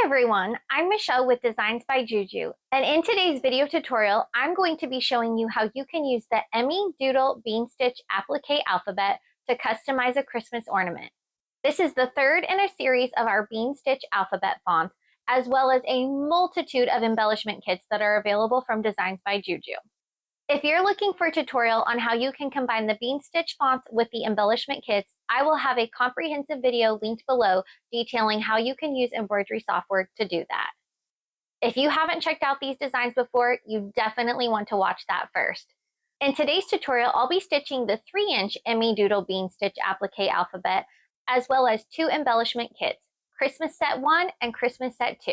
everyone, I'm Michelle with Designs by JuJu, and in today's video tutorial, I'm going to be showing you how you can use the Emmy Doodle Bean Stitch Applique Alphabet to customize a Christmas ornament. This is the third in a series of our Bean Stitch Alphabet fonts, as well as a multitude of embellishment kits that are available from Designs by JuJu. If you're looking for a tutorial on how you can combine the Bean Stitch fonts with the embellishment kits, I will have a comprehensive video linked below detailing how you can use embroidery software to do that. If you haven't checked out these designs before, you definitely want to watch that first. In today's tutorial, I'll be stitching the 3-inch Emmy Doodle Bean Stitch Applique Alphabet, as well as 2 embellishment kits, Christmas Set 1 and Christmas Set 2.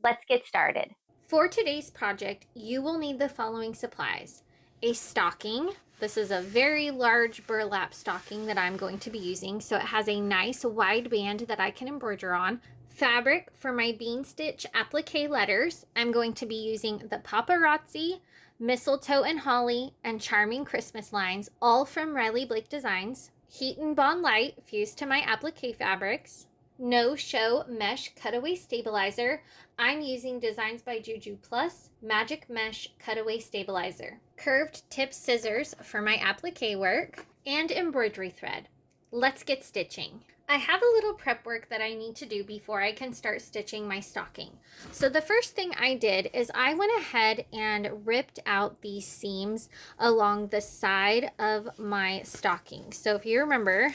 Let's get started. For today's project, you will need the following supplies. A stocking. This is a very large burlap stocking that I'm going to be using, so it has a nice wide band that I can embroider on. Fabric for my Bean Stitch Applique letters. I'm going to be using the POParazzi, Mistletoe and Holly, and Charming Christmas lines, all from Riley Blake Designs. Heat and Bond Light fused to my applique fabrics. No Show Mesh Cutaway Stabilizer. I'm using Designs by JuJu Plus Magic Mesh Cutaway Stabilizer. Curved tip scissors for my applique work. And embroidery thread. Let's get stitching. I have a little prep work that I need to do before I can start stitching my stocking. So the first thing I did is I went ahead and ripped out these seams along the side of my stocking. So if you remember,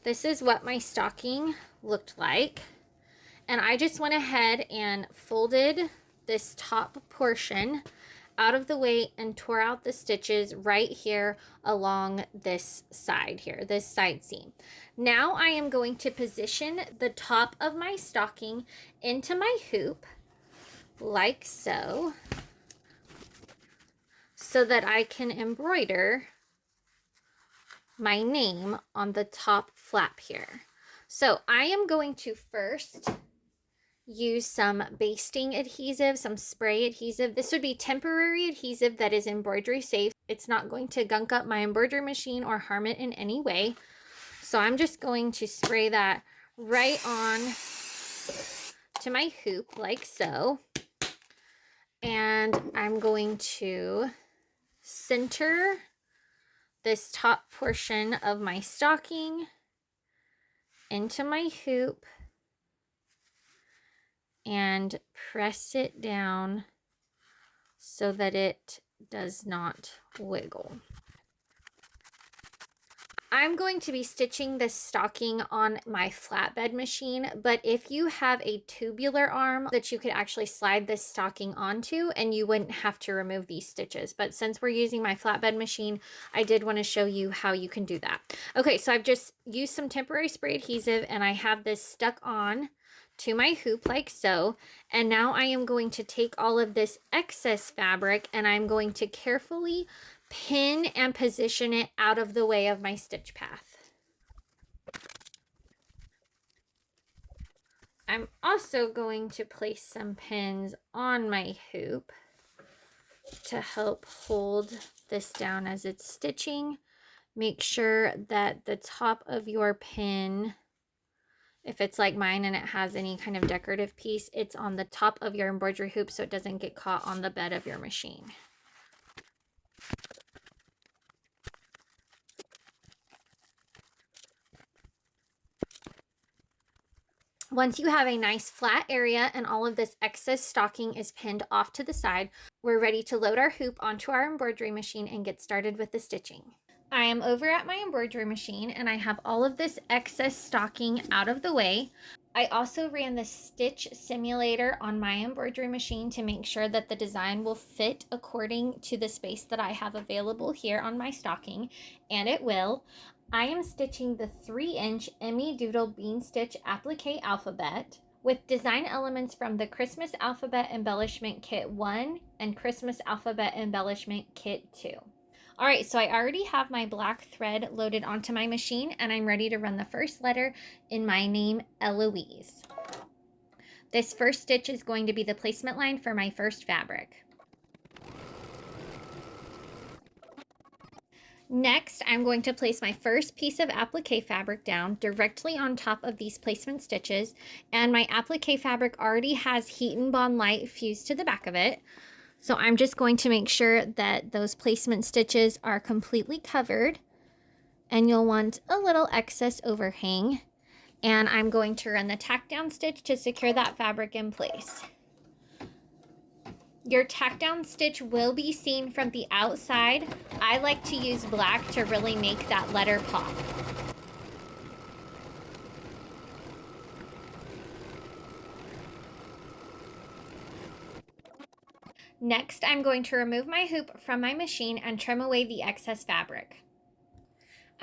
this is what my stocking looked like. And I just went ahead and folded this top portion out of the way and tore out the stitches right here along this side here, this side seam. Now I am going to position the top of my stocking into my hoop like so that I can embroider my name on the top flap here. So I am going to first use some basting adhesive, some spray adhesive. This would be temporary adhesive that is embroidery safe. It's not going to gunk up my embroidery machine or harm it in any way. So I'm just going to spray that right on to my hoop like so. And I'm going to center this top portion of my stocking into my hoop and press it down so that it does not wiggle. I'm going to be stitching this stocking on my flatbed machine, but if you have a tubular arm that you could actually slide this stocking onto and you wouldn't have to remove these stitches. But since we're using my flatbed machine, I did want to show you how you can do that. Okay, so I've just used some temporary spray adhesive and I have this stuck on to my hoop like so. And now I am going to take all of this excess fabric and I'm going to carefully pin and position it out of the way of my stitch path. I'm also going to place some pins on my hoop to help hold this down as it's stitching. Make sure that the top of your pin, if it's like mine and it has any kind of decorative piece, it's on the top of your embroidery hoop so it doesn't get caught on the bed of your machine. Once you have a nice flat area and all of this excess stocking is pinned off to the side, we're ready to load our hoop onto our embroidery machine and get started with the stitching. I am over at my embroidery machine and I have all of this excess stocking out of the way. I also ran the stitch simulator on my embroidery machine to make sure that the design will fit according to the space that I have available here on my stocking, and it will. I am stitching the 3-inch Emmy Doodle Bean Stitch Applique Alphabet with design elements from the Christmas Alphabet Embellishment Kit 1 and Christmas Alphabet Embellishment Kit 2. All right, so I already have my black thread loaded onto my machine and I'm ready to run the first letter in my name, Eloise. This first stitch is going to be the placement line for my first fabric. Next, I'm going to place my first piece of applique fabric down directly on top of these placement stitches, and my applique fabric already has Heat and Bond Light fused to the back of it. So I'm just going to make sure that those placement stitches are completely covered, and you'll want a little excess overhang. And I'm going to run the tack down stitch to secure that fabric in place. Your tack down stitch will be seen from the outside. I like to use black to really make that letter pop. Next, I'm going to remove my hoop from my machine and trim away the excess fabric.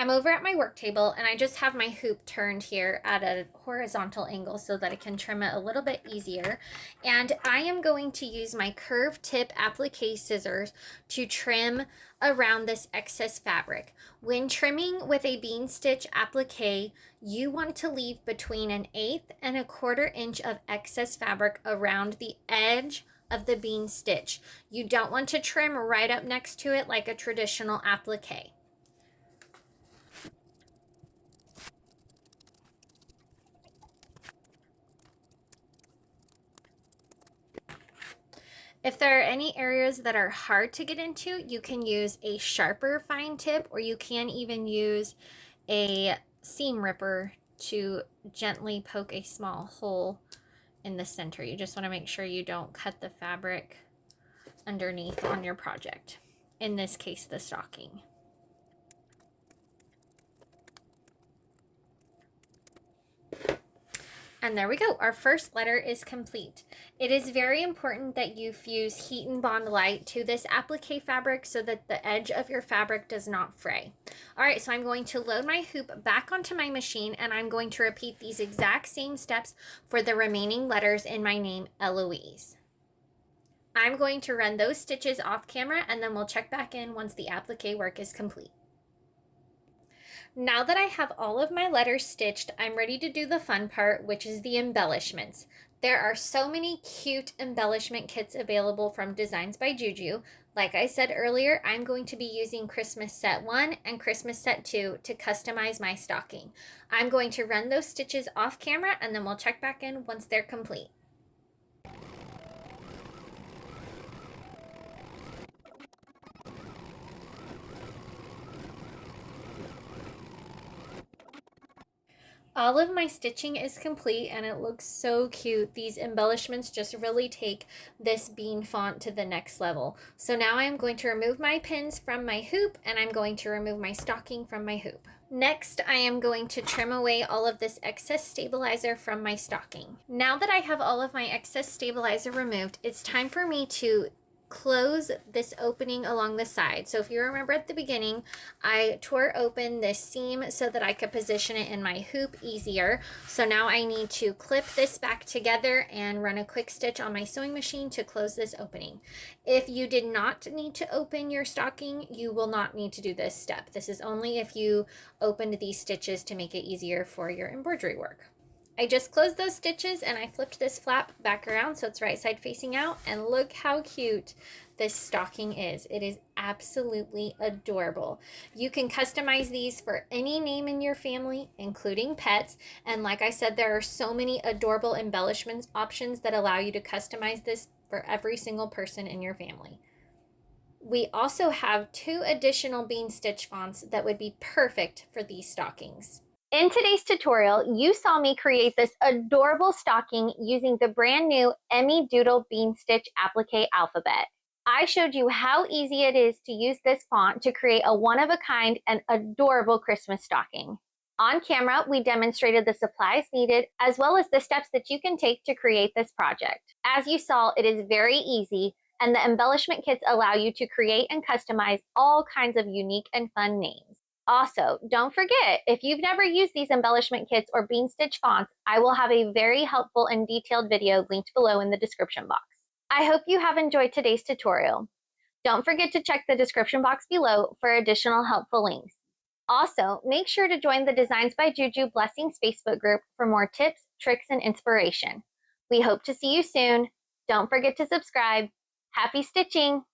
I'm over at my work table and I just have my hoop turned here at a horizontal angle so that I can trim it a little bit easier. And I am going to use my curved tip applique scissors to trim around this excess fabric. When trimming with a bean stitch applique, you want to leave between 1/8 and 1/4 inch of excess fabric around the edge of the bean stitch. You don't want to trim right up next to it like a traditional applique. If there are any areas that are hard to get into, you can use a sharper fine tip, or you can even use a seam ripper to gently poke a small hole in the center. You just want to make sure you don't cut the fabric underneath on your project. In this case, the stocking. And there we go, our first letter is complete. It is very important that you fuse Heat and Bond Light to this applique fabric so that the edge of your fabric does not fray. All right, so I'm going to load my hoop back onto my machine, and I'm going to repeat these exact same steps for the remaining letters in my name, Eloise. I'm going to run those stitches off camera, and then we'll check back in once the applique work is complete. Now that I have all of my letters stitched, I'm ready to do the fun part, which is the embellishments. There are so many cute embellishment kits available from Designs by JuJu. Like I said earlier, I'm going to be using Christmas Set 1 and Christmas Set 2 to customize my stocking. I'm going to run those stitches off camera, and then we'll check back in once they're complete. All of my stitching is complete and it looks so cute. These embellishments just really take this bean font to the next level. So now I'm going to remove my pins from my hoop, and I'm going to remove my stocking from my hoop. Next, I am going to trim away all of this excess stabilizer from my stocking. Now that I have all of my excess stabilizer removed, it's time for me to close this opening along the side. So if you remember at the beginning, I tore open this seam so that I could position it in my hoop easier. So now I need to clip this back together and run a quick stitch on my sewing machine to close this opening. If you did not need to open your stocking, you will not need to do this step. This is only if you opened these stitches to make it easier for your embroidery work. I just closed those stitches and I flipped this flap back around so it's right side facing out, and look how cute this stocking is. It is absolutely adorable. You can customize these for any name in your family, including pets. And like I said, there are so many adorable embellishments options that allow you to customize this for every single person in your family. We also have 2 additional bean stitch fonts that would be perfect for these stockings. In today's tutorial, you saw me create this adorable stocking using the brand new Emmy Doodle Bean Stitch Applique Alphabet. I showed you how easy it is to use this font to create a one-of-a-kind and adorable Christmas stocking. On camera, we demonstrated the supplies needed as well as the steps that you can take to create this project. As you saw, it is very easy, and the embellishment kits allow you to create and customize all kinds of unique and fun names. Also, don't forget, if you've never used these embellishment kits or bean stitch fonts, I will have a very helpful and detailed video linked below in the description box. I hope you have enjoyed today's tutorial. Don't forget to check the description box below for additional helpful links. Also, make sure to join the Designs by JuJu Blessings Facebook group for more tips, tricks, and inspiration. We hope to see you soon. Don't forget to subscribe. Happy stitching!